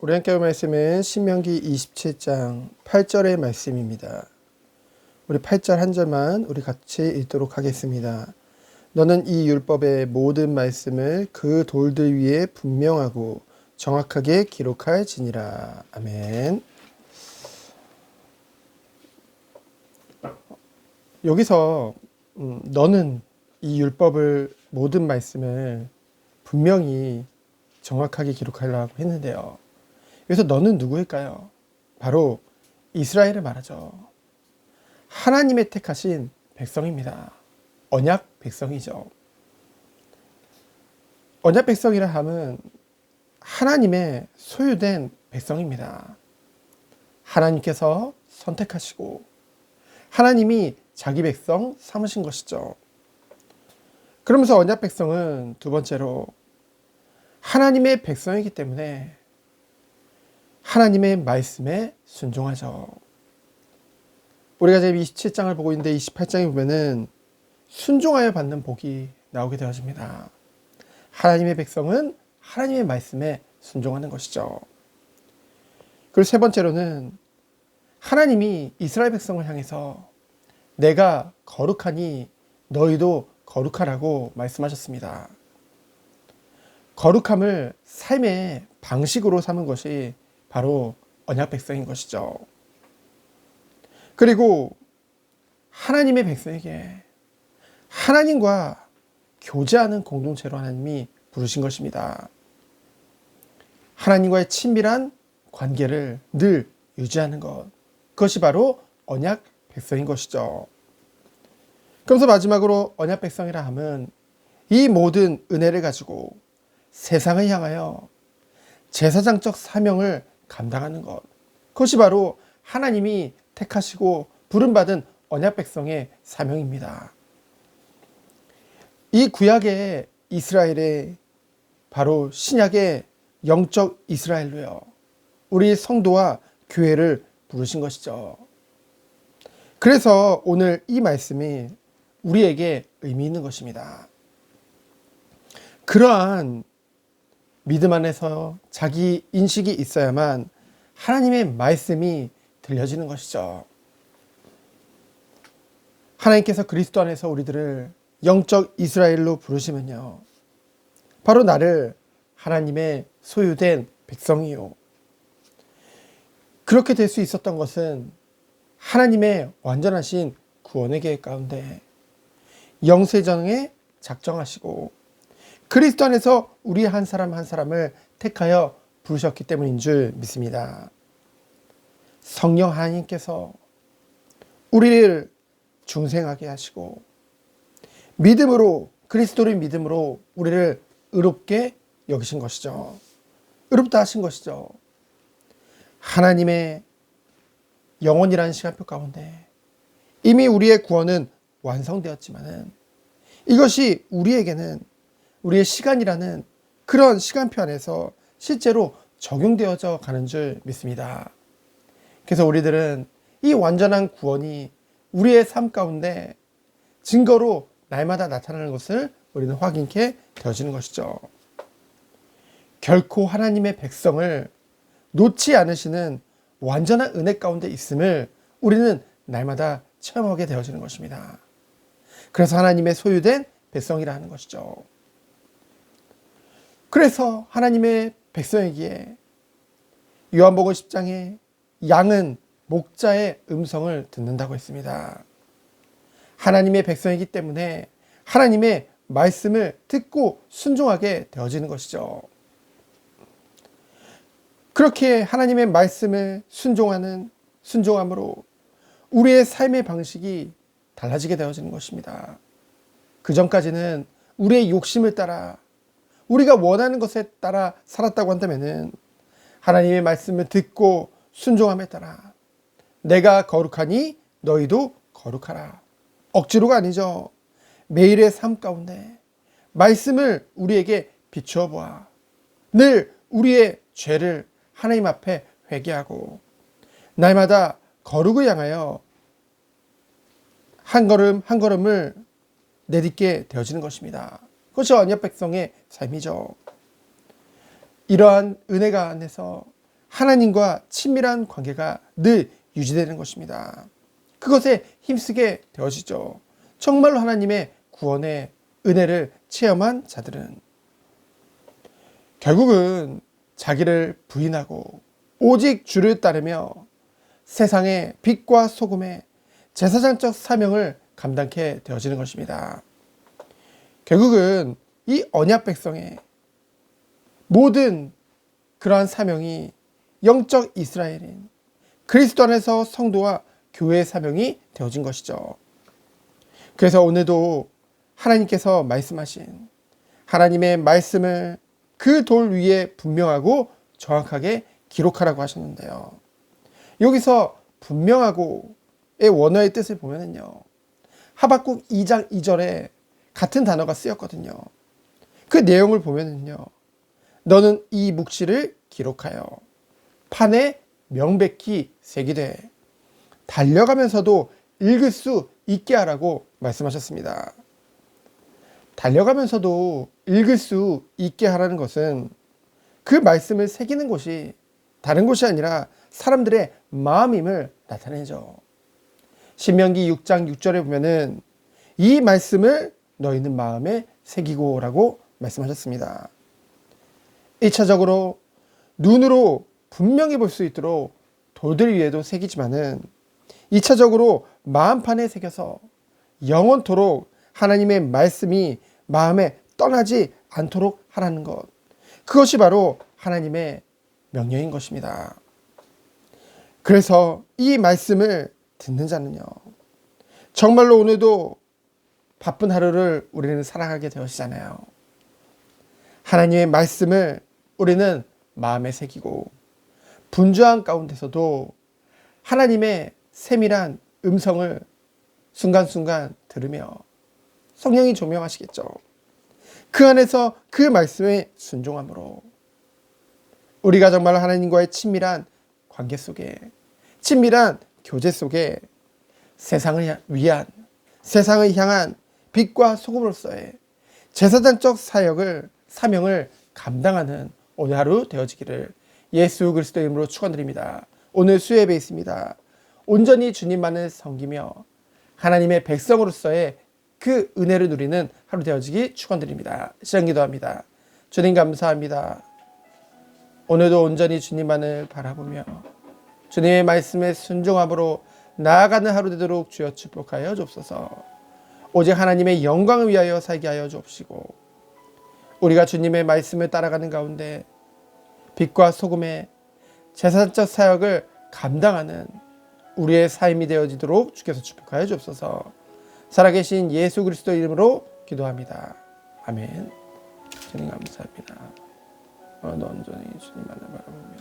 우리 함께 볼 말씀은 신명기 27장 8절의 말씀입니다. 우리 8절 한 절만 우리 같이 읽도록 하겠습니다. 너는 이 율법의 모든 말씀을 그 돌들 위에 분명하고 정확하게 기록할지니라. 아멘. 여기서 너는 이 율법을 모든 말씀을 분명히 정확하게 기록하려고 했는데요. 여기서 너는 누구일까요? 바로 이스라엘을 말하죠. 하나님의 택하신 백성입니다. 언약 백성이죠. 언약 백성이라 함은 하나님의 소유된 백성입니다. 하나님께서 선택하시고 하나님이 자기 백성 삼으신 것이죠. 그러면서 언약 백성은 두 번째로 하나님의 백성이기 때문에 하나님의 말씀에 순종하죠. 우리가 지금 27장을 보고 있는데 28장에 보면은 순종하여 받는 복이 나오게 되어집니다. 하나님의 백성은 하나님의 말씀에 순종하는 것이죠. 그리고 세 번째로는 하나님이 이스라엘 백성을 향해서 내가 거룩하니 너희도 거룩하라고 말씀하셨습니다. 거룩함을 삶의 방식으로 삼은 것이 바로 언약 백성인 것이죠. 그리고 하나님의 백성에게 하나님과 교제하는 공동체로 하나님이 부르신 것입니다. 하나님과의 친밀한 관계를 늘 유지하는 것, 그것이 바로 언약 백성인 것이죠. 그래서 마지막으로 언약 백성이라 함은 이 모든 은혜를 가지고 세상을 향하여 제사장적 사명을 감당하는 것, 그것이 바로 하나님이 택하시고 부름받은 언약 백성의 사명입니다. 이 구약의 이스라엘의 바로 신약의 영적 이스라엘로요, 우리 성도와 교회를 부르신 것이죠. 그래서 오늘 이 말씀이 우리에게 의미 있는 것입니다. 그러한 믿음 안에서 자기 인식이 있어야만 하나님의 말씀이 들려지는 것이죠. 하나님께서 그리스도 안에서 우리들을 영적 이스라엘로 부르시면요, 바로 나를 하나님의 소유된 백성이요, 그렇게 될 수 있었던 것은 하나님의 완전하신 구원의 계획 가운데 영세전에 작정하시고 그리스도 안에서 우리 한 사람 한 사람을 택하여 부르셨기 때문인 줄 믿습니다. 성령 하나님께서 우리를 중생하게 하시고 믿음으로, 그리스도를 믿음으로 우리를 의롭게 여기신 것이죠. 의롭다 하신 것이죠. 하나님의 영원이라는 시간표 가운데 이미 우리의 구원은 완성되었지만은 이것이 우리에게는 우리의 시간이라는 그런 시간표 안에서 실제로 적용되어져 가는 줄 믿습니다. 그래서 우리들은 이 완전한 구원이 우리의 삶 가운데 증거로 날마다 나타나는 것을 우리는 확인케 되어지는 것이죠. 결코 하나님의 백성을 놓지 않으시는 완전한 은혜 가운데 있음을 우리는 날마다 체험하게 되어지는 것입니다. 그래서 하나님의 소유된 백성이라 하는 것이죠. 그래서 하나님의 백성이기에 요한복음 10장에 양은 목자의 음성을 듣는다고 했습니다. 하나님의 백성이기 때문에 하나님의 말씀을 듣고 순종하게 되어지는 것이죠. 그렇게 하나님의 말씀을 순종함으로 우리의 삶의 방식이 달라지게 되어지는 것입니다. 그 전까지는 우리의 욕심을 따라 우리가 원하는 것에 따라 살았다고 한다면은 하나님의 말씀을 듣고 순종함에 따라 내가 거룩하니 너희도 거룩하라. 억지로가 아니죠. 매일의 삶 가운데 말씀을 우리에게 비추어 보아 늘 우리의 죄를 하나님 앞에 회개하고 날마다 거룩을 향하여 한 걸음 한 걸음을 내딛게 되어지는 것입니다. 그것이 언약 백성의 삶이죠. 이러한 은혜가 안에서 하나님과 친밀한 관계가 늘 유지되는 것입니다. 그것에 힘쓰게 되어지죠. 정말로 하나님의 구원의 은혜를 체험한 자들은 결국은 자기를 부인하고 오직 주를 따르며 세상의 빛과 소금의 제사장적 사명을 감당케 되어지는 것입니다. 결국은 이 언약 백성의 모든 그러한 사명이 영적 이스라엘인 그리스도 안에서 성도와 교회의 사명이 되어진 것이죠. 그래서 오늘도 하나님께서 말씀하신 하나님의 말씀을 그 돌 위에 분명하고 정확하게 기록하라고 하셨는데요. 여기서 분명하고의 원어의 뜻을 보면은요, 하박국 2장 2절에 같은 단어가 쓰였거든요. 그 내용을 보면은요, 너는 이 묵시를 기록하여 판에 명백히 새기되 달려가면서도 읽을 수 있게 하라고 말씀하셨습니다. 달려가면서도 읽을 수 있게 하라는 것은 그 말씀을 새기는 것이 다른 것이 아니라 사람들의 마음임을 나타내죠. 신명기 6장 6절에 보면은 이 말씀을 너희는 마음에 새기고라고 말씀하셨습니다. 1차적으로 눈으로 분명히 볼 수 있도록 돌들 위에도 새기지만은 2차적으로 마음판에 새겨서 영원토록 하나님의 말씀이 마음에 떠나지 않도록 하라는 것. 그것이 바로 하나님의 명령인 것입니다. 그래서 이 말씀을 듣는 자는요, 정말로 오늘도 바쁜 하루를 우리는 살아가게 되어지잖아요. 하나님의 말씀을 우리는 마음에 새기고 분주한 가운데서도 하나님의 세밀한 음성을 순간순간 들으며 성령이 조명하시겠죠. 그 안에서 그 말씀에 순종함으로 우리가 정말 하나님과의 친밀한 관계 속에, 친밀한 교제 속에 세상을 위한, 세상을 향한 빛과 소금으로서의 제사장적 사명을 감당하는 오늘 하루 되어지기를 예수 그리스도의 이름으로 축원드립니다. 오늘 수요예배 있습니다. 온전히 주님만을 섬기며 하나님의 백성으로서의 그 은혜를 누리는 하루 되어지기 축원드립니다. 시간 기도합니다. 주님 감사합니다. 오늘도 온전히 주님만을 바라보며 주님의 말씀에 순종함으로 나아가는 하루 되도록 주여 축복하여 주옵소서. 오직 하나님의 영광을 위하여 살게 하여 주옵시고 우리가 주님의 말씀을 따라가는 가운데 빛과 소금의 제사장적 사역을 감당하는 우리의 삶이 되어지도록 주께서 축복하여 주옵소서. 살아계신 예수 그리스도 이름으로 기도합니다. 아멘. 주님 감사합니다. 온전히 주님만을 바라보며